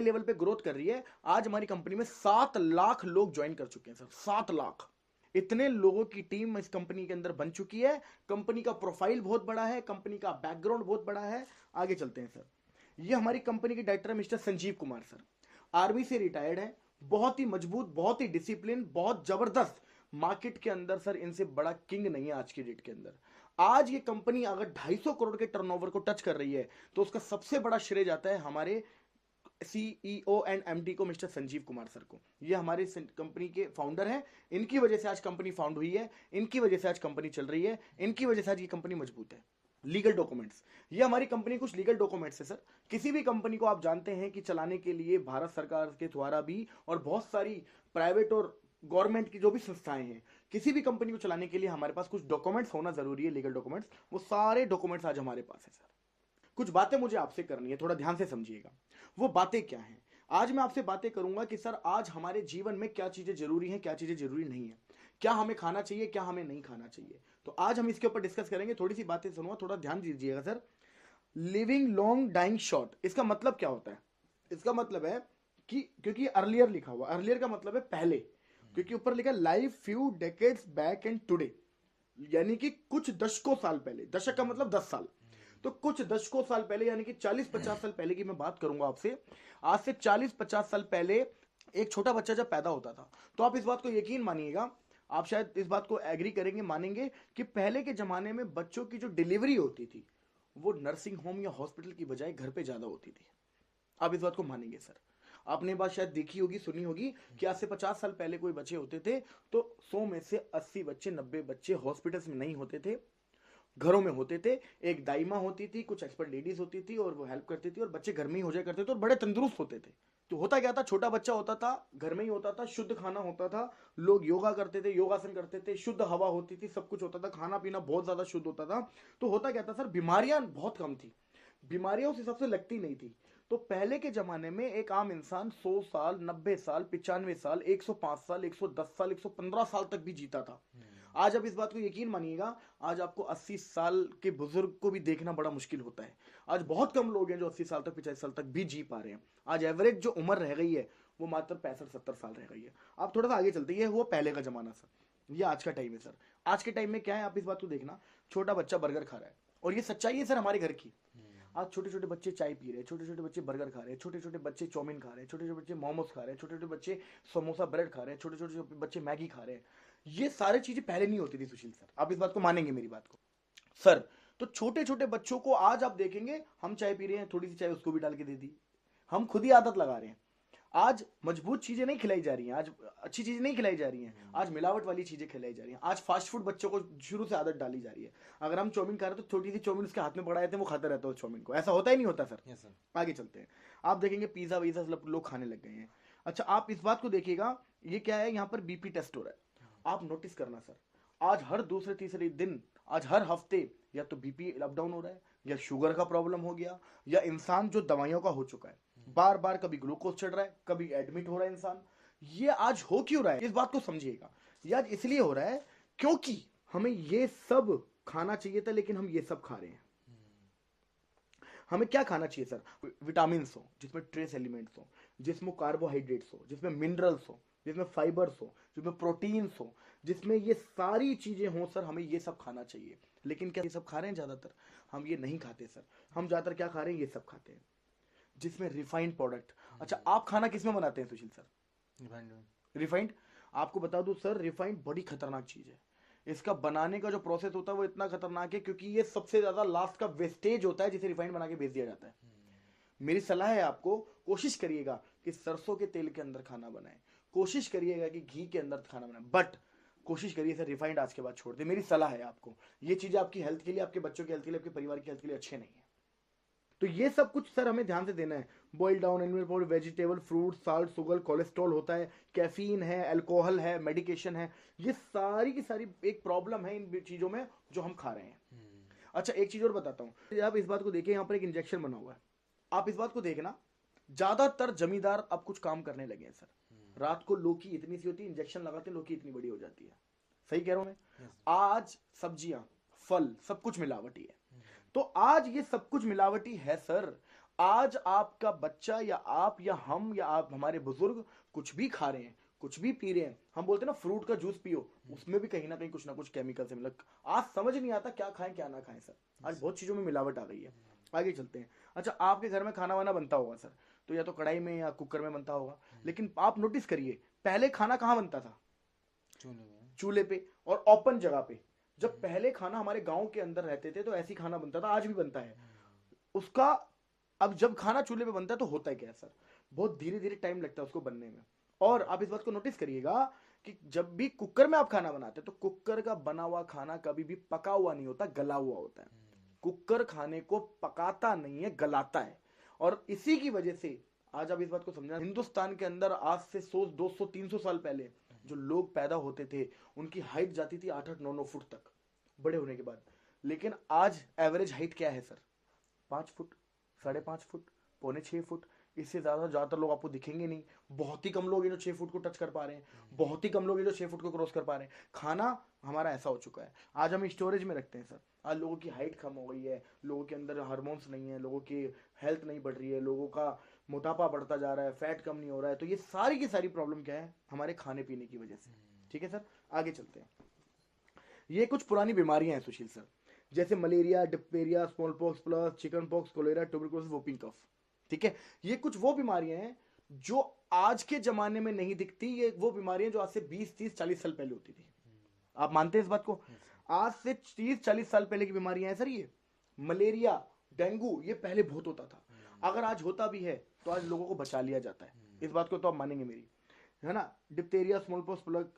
Level पे growth कर रही है। आज हमारी कंपनी में 7 लाख लोग ज्वाइन कर चुके हैं सर, 7 लाख। इतने लोगों की टीम इस कंपनी के अंदर बन चुकी है। कंपनी का प्रोफाइल बहुत बड़ा है, कंपनी का बैकग्राउंड बहुत बड़ा है। आगे चलते हैं सर। ये हमारी कंपनी के director mister Sanjeev Kumar sir, army से रिटायर्ड है, बहुत ही मजबूत, बहुत ही डिसिप्लिन, बहुत जबरदस्त। मार्केट के अंदर सर इनसे बड़ा किंग नहीं है आज की डेट के अंदर। आज ये कंपनी अगर 250 करोड़ के टर्नओवर को टच कर रही है तो उसका सबसे बड़ा श्रेय जाता है हमारे सीईओ एंड एमडी को, मिस्टर संजीव कुमार सर को। ये हमारे कंपनी के फाउंडर हैं। इनकी वजह से आज कंपनी फाउंड हुई है, इनकी वजह से आज कंपनी चल रही है, इनकी वजह से आज ये कंपनी मजबूत है। लीगल डॉक्यूमेंट्स, ये हमारी कंपनी कुछ लीगल डॉक्यूमेंट्स है सर। किसी भी कंपनी को आप जानते हैं कि चलाने के लिए भारत सरकार के द्वारा भी और बहुत सारी प्राइवेट और गवर्नमेंट की जो भी संस्थाएं हैं, किसी भी कंपनी को चलाने के लिए हमारे पास कुछ डॉक्यूमेंट्स होना जरूरी है, लीगल डॉक्यूमेंट्स। वो सारे डॉक्यूमेंट्स आज हमारे पास है सर। कुछ बातें मुझे आपसे करनी है, थोड़ा ध्यान से समझिएगा। वो बातें क्या हैं? आज मैं आपसे बातें करूंगा कि सर आज हमारे जीवन में क्या चीजें जरूरी हैं, क्या चीजें जरूरी नहीं है, क्या हमें खाना चाहिए, क्या हमें नहीं खाना चाहिए। तो आज हम इसके ऊपर डिस्कस करेंगे। थोड़ी सी बातें सुनूंगा, थोड़ा ध्यान दीजिएगा sir. Living long dying short, इसका मतलब क्या होता है? इसका मतलब है कि क्योंकि अर्लियर लिखा हुआ, अर्लियर का मतलब है पहले, क्योंकि ऊपर लिखा live few decades back and today, यानी कि कुछ दशकों साल पहले। दशक का मतलब 10 साल। तो कुछ दशकों साल पहले यानी कि 40-50 साल पहले की मैं बात करूंगा आपसे। आज से 40-50 साल पहले एक छोटा बच्चा जब पैदा होता था, तो आप इस बात को यकीन मानिएगा, आप शायद इस बात को एग्री करेंगे, मानेंगे कि पहले के जमाने में बच्चों की जो डिलीवरी होती थी वो नर्सिंग होम या हॉस्पिटल की बजाय घर पे ज्यादा होती थी। आप इस बात को मानेंगे सर? आपने बात शायद देखी होगी, सुनी होगी कि आज से 50 साल पहले कोई बच्चे होते थे तो 100 में से 80 बच्चे, 90 बच्चे हॉस्पिटल्स में नहीं होते थे, घरों में होते थे। एक दाइमा होती थी, कुछ एक्सपर्ट लेडीज होती थी और वो हेल्प करती थी और बच्चे घर में ही हो जाया करते थे और बड़े तंदुरुस्त होते थे। तो होता क्या था, छोटा बच्चा होता था, घर में ही होता था, शुद्ध खाना होता था, लोग योगा करते थे, योगासन करते थे, शुद्ध हवा होती थी, सब कुछ होता था, खाना पीना बहुत ज्यादा शुद्ध होता था। तो होता क्या था सर, बीमारियां बहुत कम थी, बीमारियां उस हिसाब से लगती नहीं थी। तो पहले के जमाने में एक आम इंसान 100 साल, 90 साल, 95 साल, 105 साल, 110 साल, 115 साल तक भी जीता था। आज आप इस बात को यकीन मानिएगा, आज आपको 80 साल के बुजुर्ग को भी देखना बड़ा मुश्किल होता है। आज बहुत कम लोग हैं जो 80 साल तक, 85 साल तक भी जी पा रहे हैं। आज एवरेज जो उम्र रह गई है वो मात्र 65-70 साल रह गई है। आप थोड़ा सा आगे चलते हैं, वो पहले का जमाना सर, ये आज का टाइम है सर। आज के टाइम में क्या है, आप इस बात को देखना, छोटा बच्चा बर्गर खा रहा है, और ये सच्चाई है सर हमारे घर की। आज छोटे छोटे बच्चे चाय पी रहे हैं, छोटे छोटे बच्चे बर्गर खा रहे हैं, छोटे छोटे बच्चे चाउमीन खा रहे हैं, छोटे छोटे बच्चे मोमोज खा रहे हैं, छोटे छोटे बच्चे समोसा ब्रेड खा रहे हैं, छोटे छोटे बच्चे मैगी खा रहे हैं। ये सारी चीजें पहले नहीं होती थी सुशील सर, आप इस बात को मानेंगे मेरी बात को सर। तो छोटे छोटे बच्चों को आज आप देखेंगे, हम चाय पी रहे हैं, थोड़ी सी चाय उसको भी डाल के दे दी, हम खुद ही आदत लगा रहे हैं। आज मजबूत चीजें नहीं खिलाई जा रही हैं, आज अच्छी चीजें नहीं खिलाई जा रही हैं, आज मिलावट वाली चीजें खिलाई जा रही हैं। आज फास्ट फूड बच्चों को शुरू से आदत डाली जा रही है। अगर हम चाउमीन खा रहे हैं तो छोटी सी चाउमीन उसके हाथ में पड़ा रहते हैं, वो खाता रहता है उस चाउमीन को। ऐसा होता ही नहीं होता सर। Yes sir. आगे चलते हैं, आप देखेंगे पिज्जा वीजा सब लोग खाने लग गए हैं। अच्छा, आप इस बात को देखिएगा, ये क्या है, यहाँ पर बीपी टेस्ट हो रहा है। आप नोटिस करना सर, आज हर दूसरे तीसरे दिन, आज हर हफ्ते या तो बीपी अप डाउन हो रहा है, या शुगर का प्रॉब्लम हो गया, या इंसान जो दवाइयों का हो चुका है, बार बार कभी ग्लूकोज चढ़ रहा है, कभी एडमिट हो रहा है इंसान। ये आज हो क्यों रहा है, इस बात को समझिएगा। ये आज इसलिए हो रहा है क्योंकि हमें ये सब खाना चाहिए था लेकिन हम ये सब खा रहे हैं। हमें क्या खाना चाहिए सर? विटामिन हो जिसमें ट्रेस एलिमेंट्स हो, जिसमें कार्बोहाइड्रेट्स हो, जिसमें मिनरल्स हो, जिसमें फाइबर्स हो, जिसमें प्रोटीन्स हो, जिसमें ये सारी चीजें हो सर, हमें ये सब खाना चाहिए। लेकिन क्या ये सब खा रहे हैं? ज्यादातर हम ये नहीं खाते सर। हम ज्यादातर क्या खा रहे हैं? ये सब खाते हैं जिसमें रिफाइंड प्रोडक्ट। अच्छा, आप खाना किसमें बनाते हैं सुशील सर? रिफाइंड। आपको बता दूं सर, रिफाइंड बड़ी खतरनाक चीज है। इसका बनाने का जो प्रोसेस होता है वो इतना खतरनाक है क्योंकि ये सबसे ज्यादा लास्ट का वेस्टेज होता है जिसे रिफाइंड बना के बेच दिया जाता है। मेरी सलाह है आपको, कोशिश करिएगा कि सरसों के तेल के अंदर खाना बनाएं, कोशिश करिएगा कि घी के अंदर खाना बनाएं, बट कोशिश करिए सर रिफाइंड आज के बाद छोड़ दे। मेरी सलाह है आपको, ये चीजें आपकी हेल्थ के लिए, आपके बच्चों की हेल्थ के लिए, आपके परिवार की हेल्थ के लिए अच्छे नहीं है। तो ये सब कुछ सर हमें ध्यान से देना है। Boil down animal powder, vegetable, fruit, salt, sugar, cholesterol होता है, कैफीन है, अल्कोहल है, मेडिकेशन है, ये सारी की सारी एक प्रॉब्लम है इन चीजों में जो हम खा रहे हैं। अच्छा, एक चीज और बताता हूँ, आप इस बात को देखिए, यहाँ पर एक इंजेक्शन बना हुआ है, आप इस बात को देखना, ज्यादातर जमींदार अब कुछ काम करने लगे हैं सर। रात को लौकी इतनी सी होती है, इंजेक्शन लगाते हैं, लौकी इतनी बड़ी हो जाती है। सही कह रहा हूं मैं? आज सब्जियां, फल, सब कुछ मिलावटी है। तो आज ये सब कुछ मिलावटी है सर। आज आपका बच्चा या आप या हम या आप हमारे बुजुर्ग कुछ भी खा रहे हैं, कुछ भी पी रहे हैं, हम बोलते हैं ना फ्रूट का जूस पियो, उसमें भी कहीं ना कुछ केमिकल से मिला। आज समझ नहीं आता क्या खाएं क्या ना खाएं सर। आज बहुत चीजों में मिलावट आ गई है। आगे चलते हैं। अच्छा, आपके घर में खाना वाना बनता होगा सर, तो या तो कढ़ाई में या कुकर में बनता होगा, लेकिन आप नोटिस करिए पहले खाना कहाँ बनता था? चूल्हे पे और ओपन जगह पे। जब पहले खाना हमारे गांव के अंदर रहते थे तो ऐसी खाना बनता था, आज भी बनता है उसका। अब जब खाना चूल्हे पे बनता है तो होता है क्या सर, बहुत धीरे धीरे टाइम लगता है उसको बनने में। और आप इस बात को नोटिस करिएगा कि जब भी कुकर में आप खाना बनाते हैं तो कुकर का बना हुआ खाना कभी भी पका हुआ नहीं होता, गला हुआ होता है। कुकर खाने को पकाता नहीं है, गलाता है। और इसी की वजह से आज आप इस बात को समझना, हिंदुस्तान के अंदर आज से 100 200 300 साल पहले जो लोग पैदा होते थे उनकी हाइट जाती थी 8 8 9 9 फुट तक बड़े होने के बाद। लेकिन आज एवरेज हाइट क्या है सर? 5 foot, 5.5 foot, 5.25 foot. इससे ज्यादातर लोग आपको दिखेंगे नहीं। बहुत ही कम लोग हैं जो 6 फुट को टच कर पा रहे हैं, बहुत ही कम लोग हैं जो 6 फुट को क्रॉस कर पा रहे हैं। खाना हमारा ऐसा हो चुका है, आज हम स्टोरेज में रखते हैं सर। आज लोगों की हाइट कम हो गई है, लोगों के अंदर हार्मोन्स नहीं है, लोगों की हेल्थ नहीं बढ़ रही है, लोगों का मोटापा बढ़ता जा रहा है, फैट कम नहीं हो रहा है। तो ये सारी की सारी प्रॉब्लम क्या है? हमारे खाने पीने की वजह से। ठीक है सर, आगे चलते हैं। ये कुछ पुरानी बीमारियां हैं सुशील सर, जैसे malaria, diphtheria, small pox plus, chicken pox, cholera, tuberculosis, whooping cough. ठीक है, ये कुछ वो बीमारियां हैं जो आज के जमाने में नहीं दिखती। ये वो बीमारियां जो आज से 20 30 40 साल पहले होती थी। आप मानते हैं इस बात को? आज से 30 40 साल पहले की बीमारियां हैं सर ये। मलेरिया, डेंगू, ये पहले बहुत होता था। अगर आज होता भी है तो आज लोगों को बचा लिया जाता है। इस बात को तो आप मानेंगे मेरी, है ना? Diphtheria, small pox plug,